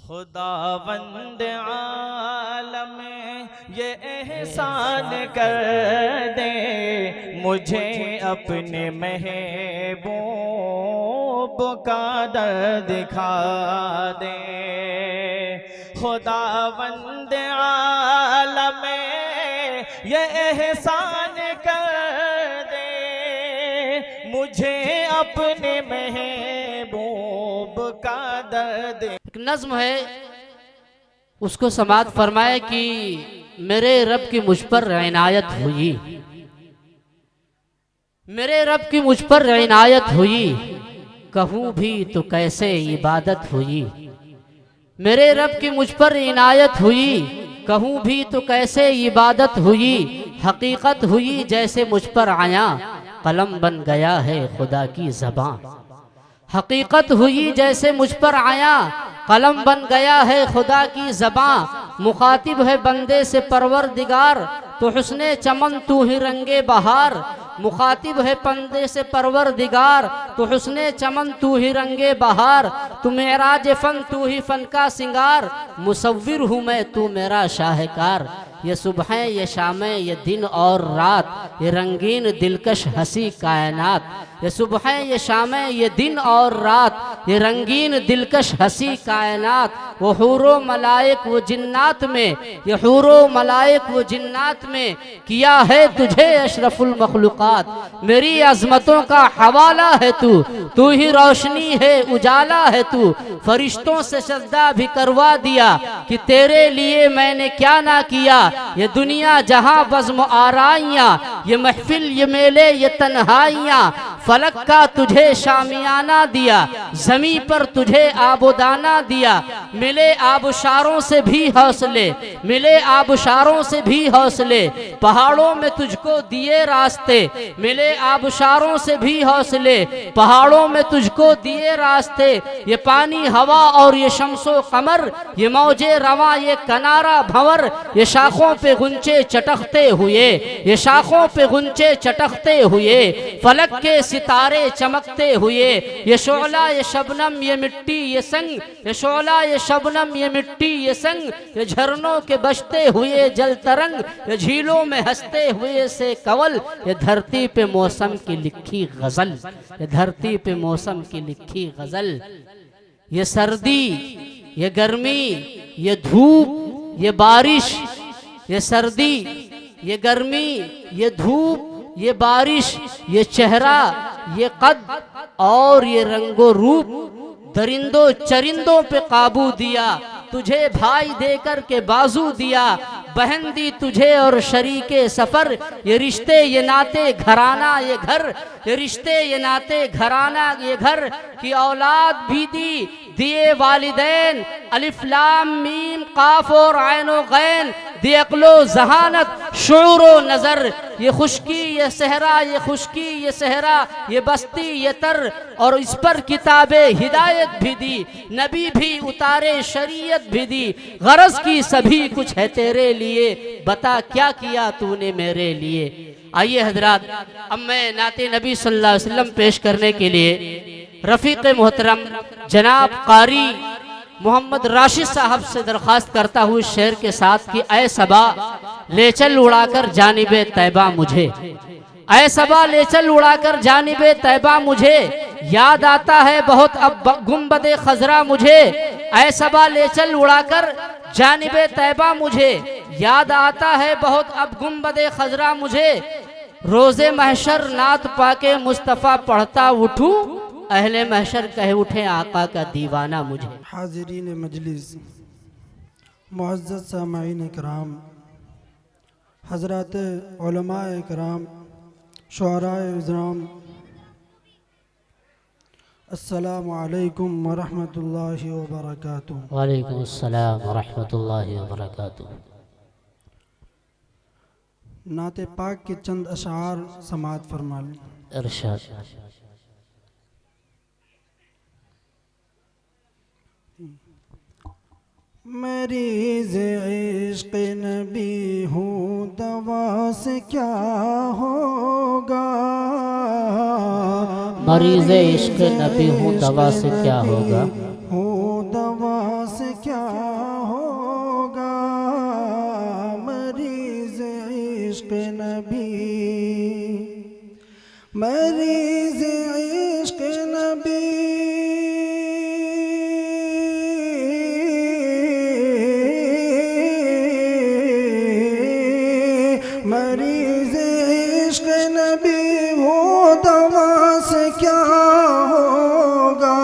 खुदावंद आलम ये एहसान कर दे, मुझे अपने महबूब का दर दिखा दे। खुदावंद आलम ये एहसान कर दे, मुझे अपने महबूब का दर दे। एक नज़्म है, उसको समात फरमाए कि मेरे रब की मुझ पर इनायत हुई, मेरे रब की मुझ पर इनायत हुई, कहूँ भी तो कैसे इबादत हुई। मेरे रब की मुझ पर इनायत हुई, कहूँ भी तो कैसे इबादत हुई। हकीकत हुई जैसे मुझ पर आया, कलम बन गया है खुदा की ज़बां। हकीकत हुई जैसे मुझ पर आया, कलम बन गया है खुदा की ज़बां। मुखातिब है बंदे से परवरदिगार, तो हुस्ने चमन तू ही रंगे बहार। मुखातिब है बंदे से परवरदिगार, तो हुस्ने चमन तू ही रंगे बहार। तू मेराज फन तू ही फन का सिंगार, मुसव्विर हूँ मैं तू मेरा शाहकार। ये सुबह ये शाम ये दिन और रात, ये रंगीन दिलकश हंसी कायनात। ये सुबह ये शाम ये दिन और रात, ये रंगीन दिलकश हंसी कायनात। वो हूरो मलाइक वो जिन्नात में, ये हूरो मलाइक वो जिन्नात में, किया है तुझे अशरफुल मखलूकात। मेरी अजमतों का हवाला है तू, तू ही रोशनी है उजाला है तू। फरिश्तों से सजदा भी करवा दिया, कि तेरे लिए मैंने क्या ना किया। ये दुनिया जहां बज़्म आराइयाँ, ये महफिल ये मेले ये तन्हाइयाँ। फलक का तुझे शामियाना दिया, जमी पर तुझे आबोदाना दिया। मिले आबशारों से भी हौसले, मिले आबशारों से भी हौसले, पहाड़ों में तुझको दिए रास्ते। मिले आबशारों से भी हौसले, पहाड़ों में तुझको दिए रास्ते। ये पानी हवा और ये शम्सो कमर, ये मौजे रवा ये कनारा भंवर। ये शाखों पे गुंचे चटकते हुए, ये शाखों पे गुंचे चटकते हुए, फलक के सितारे चमकते हुए। ये शोला ये शबनम ये मिट्टी ये संग, ये शोला ये शबनम ये मिट्टी ये संग। ये झरनों के बजते हुए जल तरंग, ये झीलों में हंसते हुए से कवल। ये धरती पे मौसम की लिखी गजल, ये धरती पे मौसम की लिखी गजल। ये सर्दी ये गर्मी ये धूप ये बारिश, ये सर्दी ये गर्मी ये धूप ये बारिश, ये चेहरा ये कद और ये रंगो रूप। दरिंदों चरिंदों पे काबू दिया, तुझे भाई देकर के बाजू दिया। बहन दी तुझे और शरीके सफर, ये रिश्ते ये नाते घराना ये घर। ये रिश्ते ये नाते घराना ये घर, की औलाद भी दी दिए वालिदैन। अलिफ लाम मीम काफ और ऐनो गैन, दे अक्लो जहानत शूरो नजर। ये खुशकी ये सहरा ये खुशकी ये सहरा, ये बस्ती ये तर और इस पर किताबे हिदायत भी दी। नबी भी उतारे शरीयत भी दी, गरज की सभी कुछ है तेरे लिए। बता क्या किया तूने मेरे लिए। आइए हजरात, अब मैं नाते नबी सल्लल्लाहु अलैहि वसल्लम पेश करने के लिए रफ़ीक़ मोहतरम जनाब कारी मोहम्मद राशिद साहब से दरख्वास्त करता हूँ इस शेर के साथ कि ऐ सबा ले चल उड़ाकर जानिबे तैबा मुझे। ऐ सबा ले चल उड़ाकर जानिबे तैबा मुझे, याद आता है बहुत अब गुंबदे खजरा मुझे। ऐ सबा ले चल उड़ाकर जानिबे तैबा मुझे, याद आता है बहुत अब गुंबदे खजरा मुझे। रोज़े महशर नात पाके मुस्तफ़ा पढ़ता उठूं, अहले महशर कह उठे आका का दीवाना मुझे। हाज़रीन मजलिस, मुअज़्ज़ज़ सामईन इकराम, हज़रात उलमाए इकराम, शुअराए इज़राम, अस्सलामु अलैकुम व रहमतुल्लाहि व बरकातुहू। वालेकुम अस्सलाम व रहमतुल्लाहि व बरकातुहू। नाते पाक के चंद अशार समात फरमा लें। इरशाद। मरीज़ इश्क़ नबी हूँ दवा से क्या होगा। मरीज़ इश्क़ नबी हूँ दवा से क्या होगा। हूँ दवा से क्या होगा, मरीज इश्क नबी, मरीज इश्क नबी, मरीज इश्क नबी हो, दवा से क्या होगा,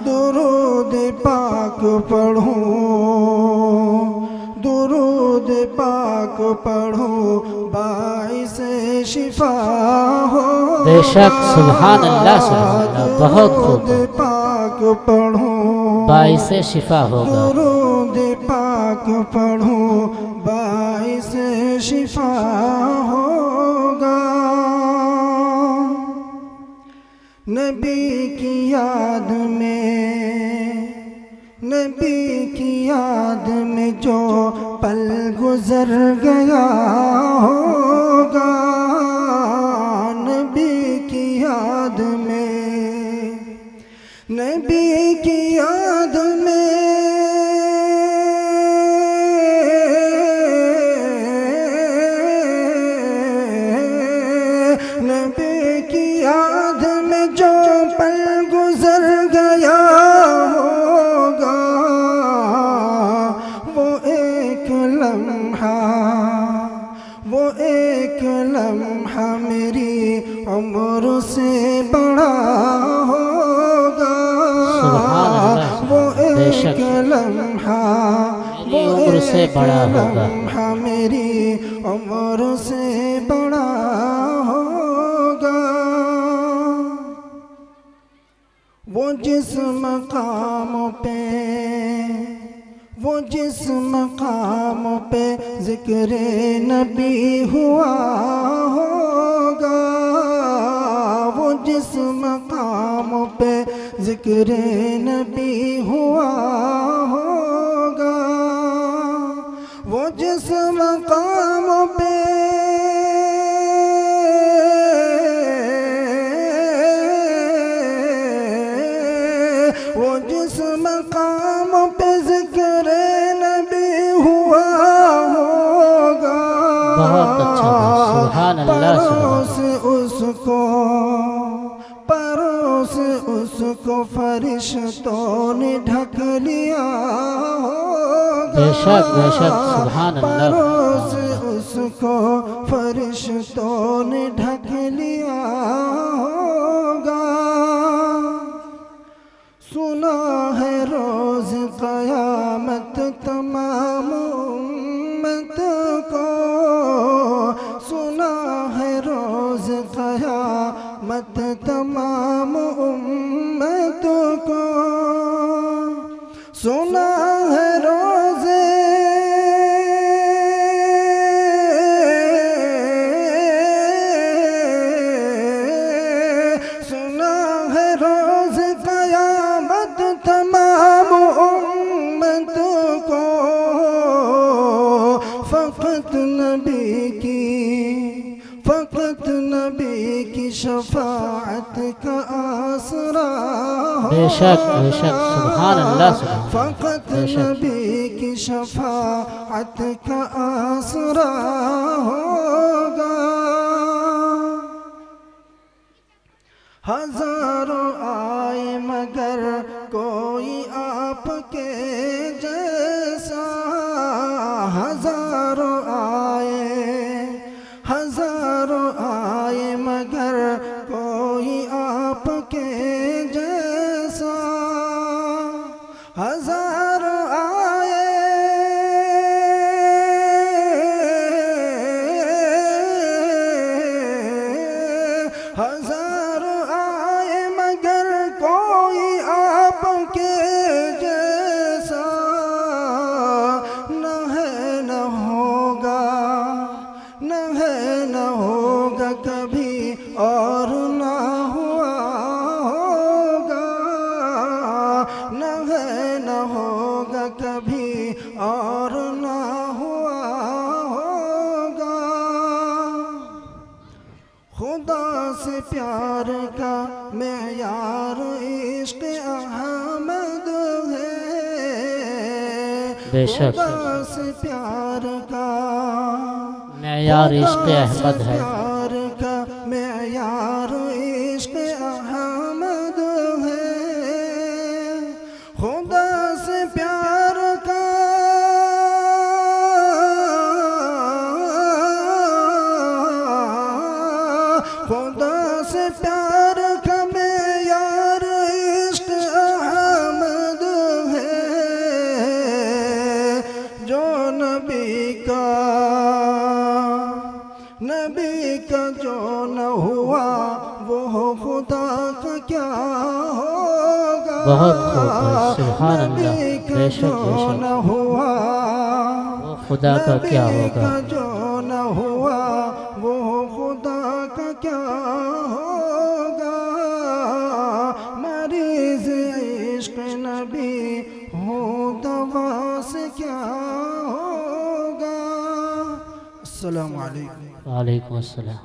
दुरूद पाक पढ़ो, दुरूद पाक पढ़ो, बाइस शिफा हो। बेशक, सुभान अल्लाह, सुभान अल्लाह, बहुत खूब, दुरूद पाक पढ़ो, बाइस शिफा होगा। दुरूद पाक पढ़ो, बाइस शिफा होगा। नबी की याद में, नबी की याद में जो पल गुजर गया होगा, नबी की याद में, नबी की याद में, नबी की याद में जो पल गुजर गया होगा, वो एक लम्हा, वो एक लम्हा मेरी उम्र से बड़ा होगा, वो एक लम्हा, वो उम्र से बड़ा होगा, लम्हा मेरी उम्र से बड़ा होगा। वो जिस मकाम पे, वो जिस मकाम पे ज़िक्र नबी हुआ होगा, वो जिस मकाम पे ज़िक्र नबी हुआ होगा, वो जिस मकाम पे, वो जिस मकाम पे ज़िक्र नबी हुआ होगा, बहुत अच्छा, सुभान अल्लाह, परोस उसको, परोस उसको फरिश्तों ने ढक लिया होगा। बेशक, बेशक, सुभान अल्लाह, परोस उसको फरिश्तों ने ढक लिया होगा। सुना है रोज़ क़यामत तमाम उम्मत को, सुना है रोज़ क़यामत तमाम उम्मत को, सुना है रोज़, सुना है रोज़ क़यामत तमाम उम्मत को, फ़क़त नबी की, फ़क़त नबी की शफ़ाअत का आसरा होगा। बेशक, बेशक, सुभान अल्लाह, सुभान फ़क़त नबी की शफ़ाअत का आसरा होगा। हज़ारों आए मगर कोई आपके जैसा, हज़ारों आए, हज़ारों आए मगर कोई आपके जैसा, हज़ारों आए, हज़ारों आए मगर कोई आपके जैसा न है न होगा, न है न होगा कभी और न हुआ होगा, न है न होगा कभी और न हुआ होगा। खुदा से प्यार का मेयार इश्क़ अहमद बेशक खुदा से प्यार का मेयार इश्क़ अहमद है। प्यार का मेयार इश्क़ अहमद है। खुदा से प्यार का खुदा से प्यार का मेयार इश्क़ अहमद है। जो नबी का जो न हुआ वो खुदा का क्या होगा। बहुत खूब है, सुभान अल्लाह। नबी का बेशक जो बेशक न हुआ वो खुदा का क्या नबी होगा। का जो न हुआ वो खुदा का क्या होगा। मरीज़ इश्क़ नबी हो दवा से क्या होगा। अस्सलामु अलैकुम। वालेकुम अस्सलाम।